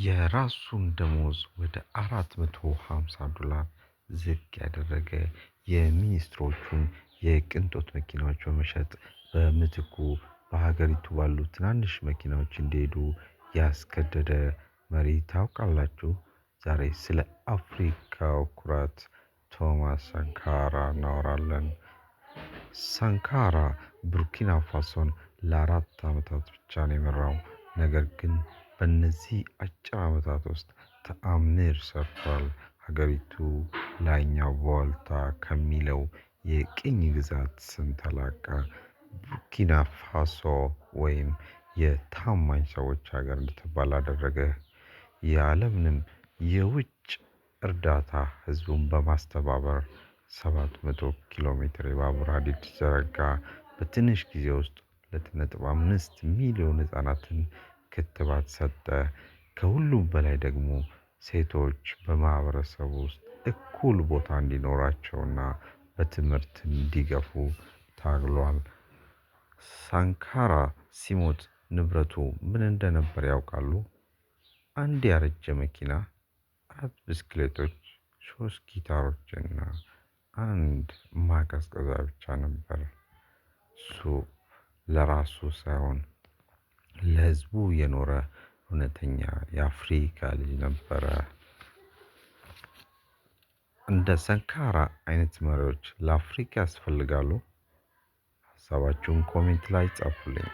የራሱን ደሞዝ ወደ $450 ዝቅ ያደረገ የሚኒስትሮቹን የቅንጦት መኪናዎች በመሸጥ በምትኩ በሀገሪቱ ባሉ ትናንሽ መኪናዎች እንዲሄዱ ያስገደደ መሪ ታውቃላችሁ? ዛሬ ስለ አፍሪካው ኩራት ቶማስ ሳንካራ እናወራለን። ሳንካራ ቡርኪና ፋሶን ለአራት ዓመታት ብቻ ነው የመራው። ነገር ግን በእነዚህ አጭር ዓመታት ውስጥ ተአምር ሰርቷል። ሀገሪቱ ላይኛው ቮልታ ከሚለው የቅኝ ግዛት ስም ተላቃ ቡርኪና ፋሶ ወይም የታማኝ ሰዎች ሀገር እንድትባል አደረገ። ያለምንም የውጭ እርዳታ ህዝቡን በማስተባበር 700 ኪሎ ሜትር የባቡር ሀዲድ ዘረጋ። በትንሽ ጊዜ ውስጥ 2.5 ሚሊዮን ህፃናትን ክትባት ሰጠ። ከሁሉም በላይ ደግሞ ሴቶች በማህበረሰቡ ውስጥ እኩል ቦታ እንዲኖራቸውና በትምህርት እንዲገፉ ታግሏል። ሳንካራ ሲሞት ንብረቱ ምን እንደነበር ያውቃሉ? አንድ ያረጀ መኪና፣ 4 ብስክሌቶች፣ 3 ጊታሮችና አንድ ማቀዝቀዣ ብቻ ነበር። እሱ ለራሱ ሳይሆን ለህዝቡ የኖረ እውነተኛ የአፍሪካ ልጅ ነበረ። እንደ ሰንካራ አይነት መሪዎች ለአፍሪካ ያስፈልጋሉ? ሀሳባችሁን ኮሜንት ላይ ጻፉልኝ።